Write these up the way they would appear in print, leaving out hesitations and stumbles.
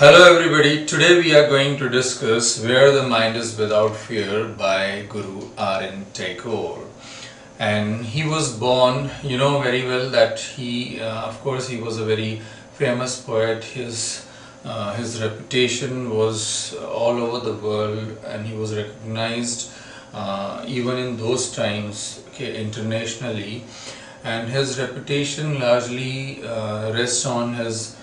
Hello everybody, today we are going to discuss Where the Mind is Without Fear by Guru R.N. Tagore. And he was born, you know very well that of course he was a very famous poet. His reputation was all over the world and he was recognized even in those times, internationally. And his reputation largely rests on his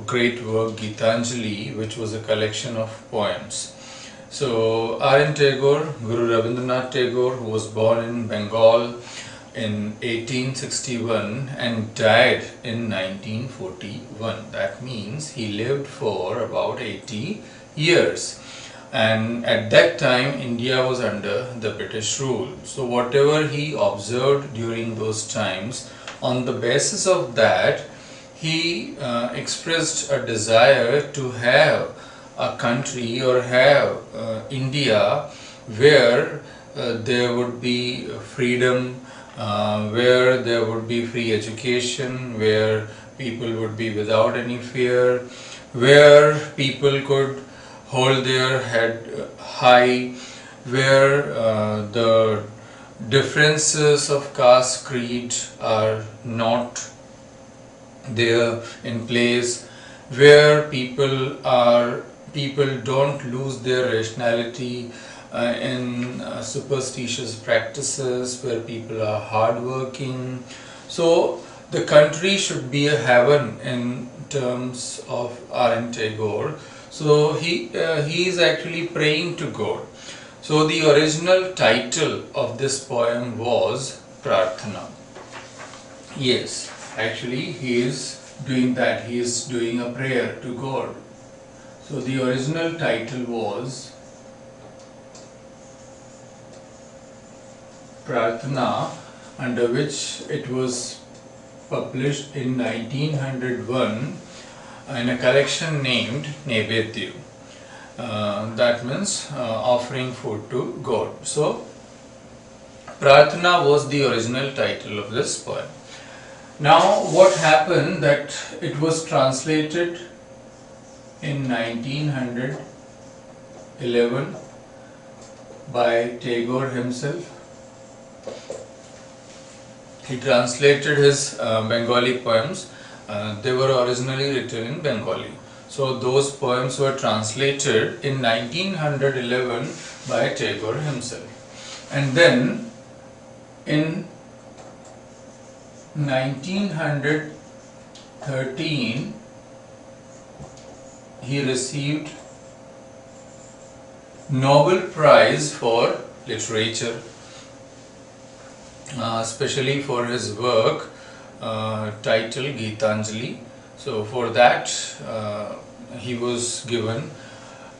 great work Gitanjali, which was a collection of poems. So R.N. Tagore, Guru Rabindranath Tagore, who was born in Bengal in 1861 and died in 1941. That means he lived for about 80 years. And at that time India was under the British rule. So whatever he observed during those times, on the basis of that, he expressed a desire to have a country or have India where there would be freedom, where there would be free education, where people would be without any fear, where people could hold their head high, where the differences of caste, creed are not there in place, where people don't lose their rationality in superstitious practices, where people are hardworking. So the country should be a heaven in terms of R.N. Tagore. So he is actually praying to God. So the original title of this poem was Prarthana. Yes, actually he is doing that. He is doing a prayer to God. So the original title was Prarthana, under which it was published in 1901 in a collection named Nevedyu. That means offering food to God. So Prarthana was the original title of this poem. Now what happened that it was translated in 1911 by Tagore himself. He translated his Bengali poems. They were originally written in Bengali. So those poems were translated in 1911 by Tagore himself. And then in 1913 he received Nobel Prize for Literature, especially for his work titled Gitanjali. So for that he was given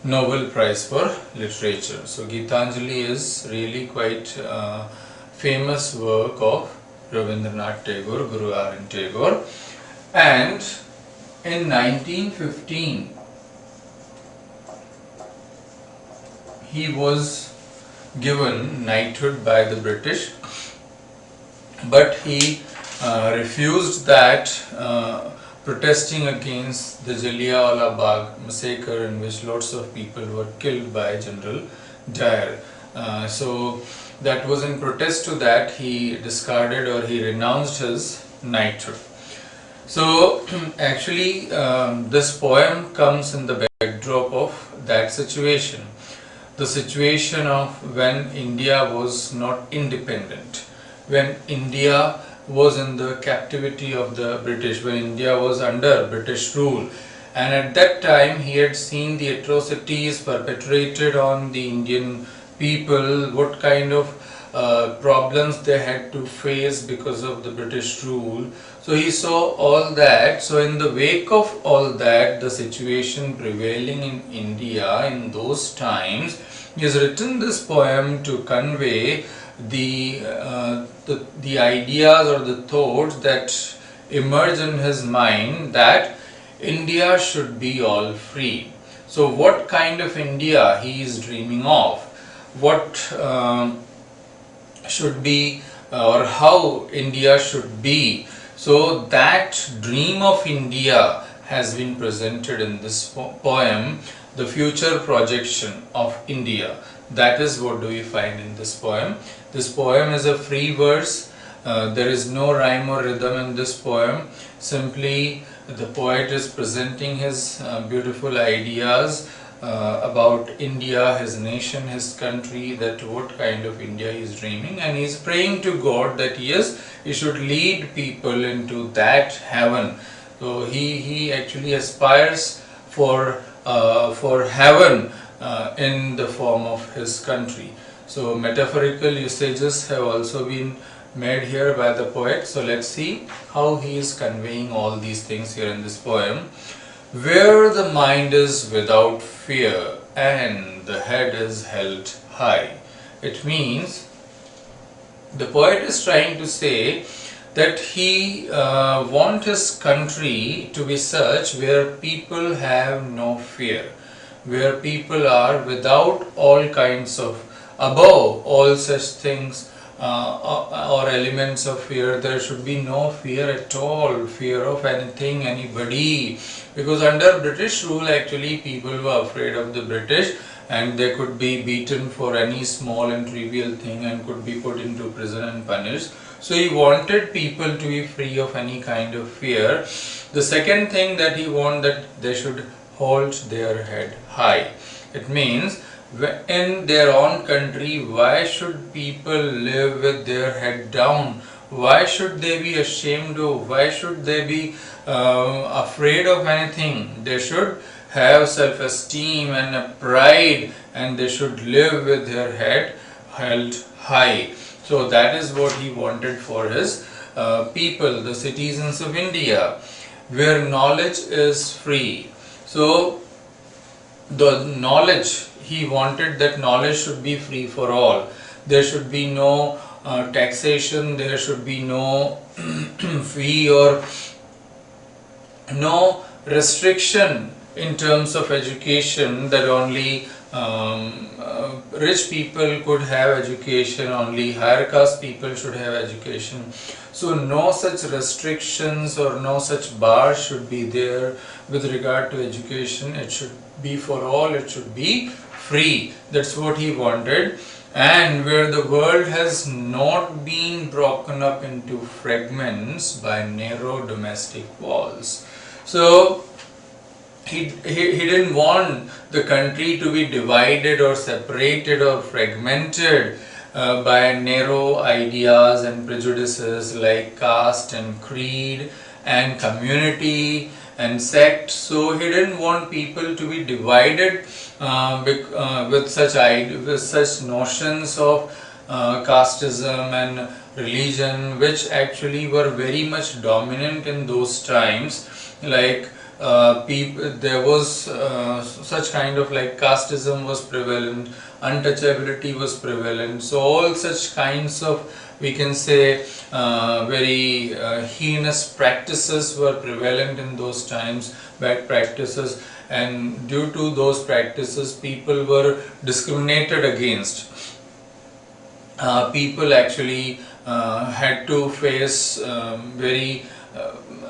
Nobel Prize for Literature. So Gitanjali is really quite famous work of Rabindranath Tagore, Guru R.N. Tagore. And in 1915 he was given knighthood by the British, but he refused that, protesting against the Jallianwala Bagh massacre in which lots of people were killed by General Dyer. So that was in protest to that he discarded or he renounced his knighthood. So actually this poem comes in the backdrop of that situation. The situation of when India was not independent, when India was in the captivity of the British, when India was under British rule. And at that time he had seen the atrocities perpetrated on the Indian people, what kind of problems they had to face because of the British rule. So he saw all that. So in the wake of all that, the situation prevailing in India in those times, he has written this poem to convey the ideas or the thoughts that emerge in his mind, that India should be all free. So what kind of India he is dreaming of, what should be or how India should be. So that dream of India has been presented in this poem, the future projection of India. That is what do we find in this poem. This poem is a free verse. There is no rhyme or rhythm in this poem. Simply the poet is presenting his beautiful ideas about India, his nation, his country, that what kind of India he is dreaming, and he is praying to God that yes, he should lead people into that heaven. So he actually aspires for heaven in the form of his country. So metaphorical usages have also been made here by the poet. So let's see how he is conveying all these things here in this poem. Where the mind is without fear and the head is held high. It means the poet is trying to say that he wants his country to be such where people have no fear, where people are without all kinds of, above all such things or elements of fear. There should be no fear at all, fear of anything, anybody, because under British rule actually people were afraid of the British and they could be beaten for any small and trivial thing and could be put into prison and punished. So he wanted people to be free of any kind of fear. The second thing that he wanted, that they should hold their head high. It means in their own country, why should people live with their head down? Why should they be ashamed of? Why should they be afraid of anything? They should have self-esteem and a pride, and they should live with their head held high. So that is what he wanted for his people, the citizens of India, where knowledge is free. So the knowledge, he wanted that knowledge should be free for all. There should be no taxation, there should be no fee or no restriction in terms of education, that only rich people could have education, only higher caste people should have education. So no such restrictions or no such bars should be there with regard to education. It should be for all, it should be free. That's what he wanted. And where the world has not been broken up into fragments by narrow domestic walls. So he didn't want the country to be divided or separated or fragmented by narrow ideas and prejudices like caste and creed and community and sect. So he didn't want people to be divided with such notions of casteism and religion, which actually were very much dominant in those times. Like there was such kind of like casteism was prevalent, untouchability was prevalent. So all such kinds of, we can say, very heinous practices were prevalent in those times, bad practices, and due to those practices people were discriminated against. People actually had to face very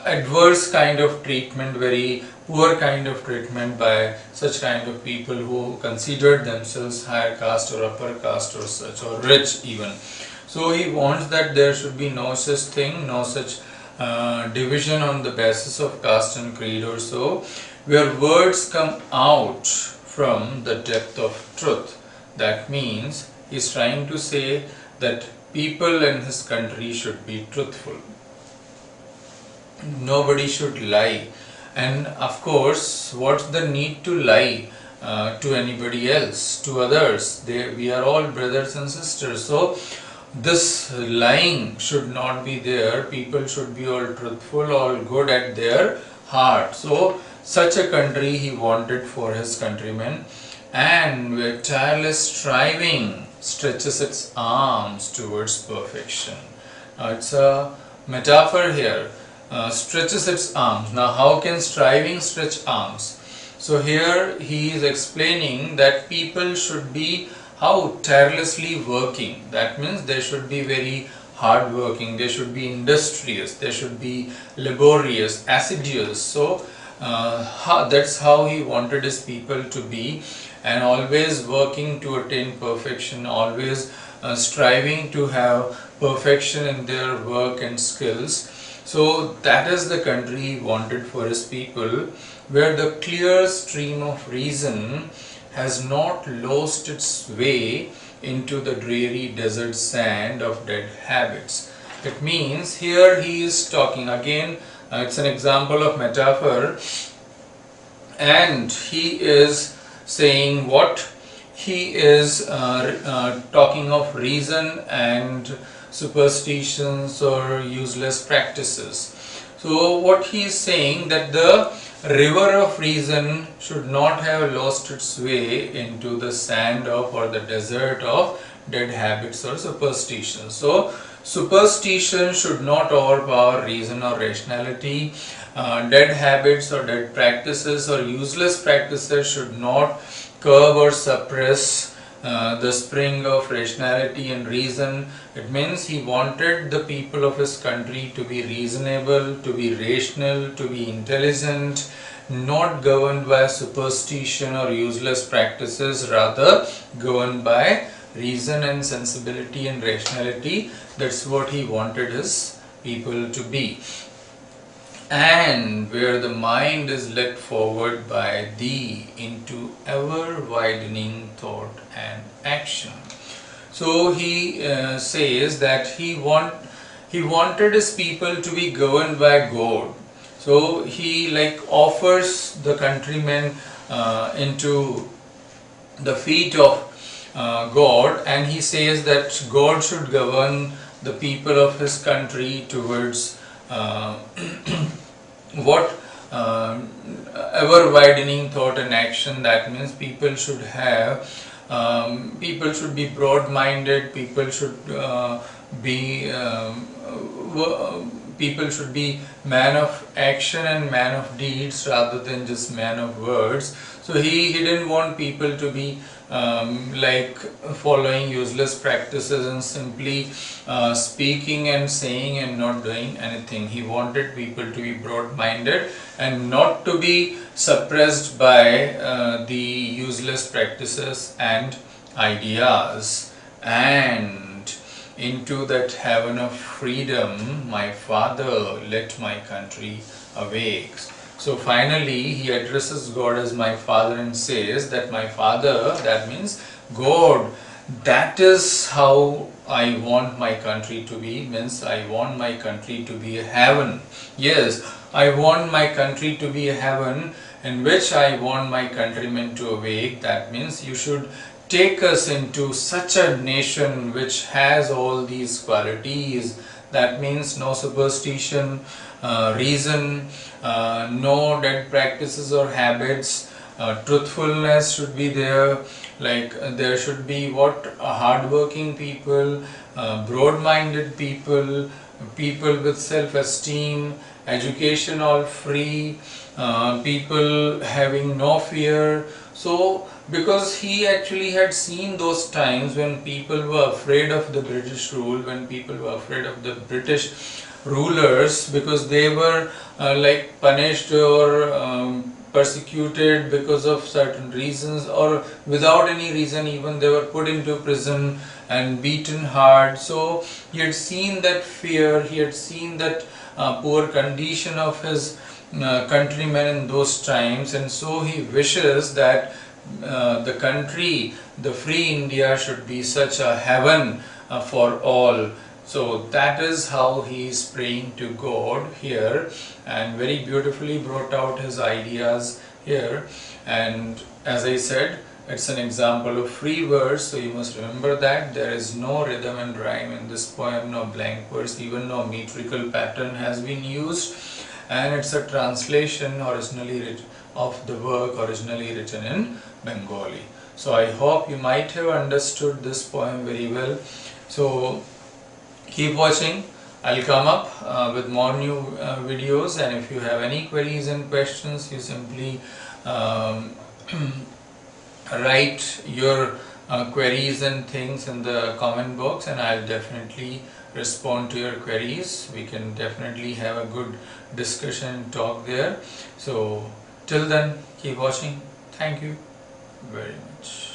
adverse kind of treatment, very poor kind of treatment by such kind of people who considered themselves higher caste or upper caste or such, or rich even. So he wants that there should be no such thing, no such division on the basis of caste and creed or so, where words come out from the depth of truth. That means he's trying to say that people in his country should be truthful. Nobody should lie. And of course, what's the need to lie to anybody else, to others? We are all brothers and sisters. So this lying should not be there. People should be all truthful, all good at their heart. So such a country he wanted for his countrymen, and where tireless striving stretches its arms towards perfection. Now it's a metaphor here. Stretches its arms. Now how can striving stretch arms? So here he is explaining that people should be how tirelessly working. That means they should be very hard working, they should be industrious, they should be laborious, assiduous. So that's how he wanted his people to be, and always working to attain perfection, always striving to have perfection in their work and skills. So that is the country he wanted for his people, where the clear stream of reason has not lost its way into the dreary desert sand of dead habits. It means here he is talking again, it's an example of metaphor, and he is saying what? He is talking of reason and superstitions or useless practices. So what he is saying, that the river of reason should not have lost its way into the sand of or the desert of dead habits or superstitions. So superstition should not overpower reason or rationality. Dead habits or dead practices or useless practices should not curb or suppress the spring of rationality and reason. It means he wanted the people of his country to be reasonable, to be rational, to be intelligent, not governed by superstition or useless practices, rather governed by reason and sensibility and rationality. That's what he wanted his people to be. And where the mind is led forward by thee into ever widening thought and action. So he says that he wanted his people to be governed by God. So he offers the countrymen into the feet of God, and he says that God should govern the people of his country towards what ever widening thought and action. That means people should be broad-minded, people should be man of action and man of deeds rather than just man of words. So he didn't want people to be following useless practices and simply speaking and saying and not doing anything. He wanted people to be broad-minded and not to be suppressed by the useless practices and ideas. And into that heaven of freedom, my Father, let my country awake. So finally he addresses God as my Father and says that my Father, that means God, that is how I want my country to be. Means I want my country to be a heaven. Yes, I want my country to be a heaven in which I want my countrymen to awake. That means you should take us into such a nation which has all these qualities. That means no superstition, reason, no dead practices or habits, truthfulness should be there. There should be hardworking people, broad-minded people, people with self-esteem, education all free, people having no fear. So because he actually had seen those times when people were afraid of the British rule, when people were afraid of the British rulers, because they were punished or persecuted because of certain reasons, or without any reason even they were put into prison and beaten hard. So he had seen that fear, he had seen that poor condition of his countrymen in those times, and so he wishes that the country, the free India, should be such a heaven for all. So that is how he is praying to God here, and very beautifully brought out his ideas here. And as I said, it's an example of free verse, so you must remember that there is no rhythm and rhyme in this poem, no blank verse, even no metrical pattern has been used, and it's a translation originally of the work originally written in Bengali. So I hope you might have understood this poem very well. So keep watching. I'll come up with more new videos, and if you have any queries and questions, you simply write your queries and things in the comment box, and I'll definitely respond to your queries. We can definitely have a good discussion talk there. So till then, keep watching. Thank you very much.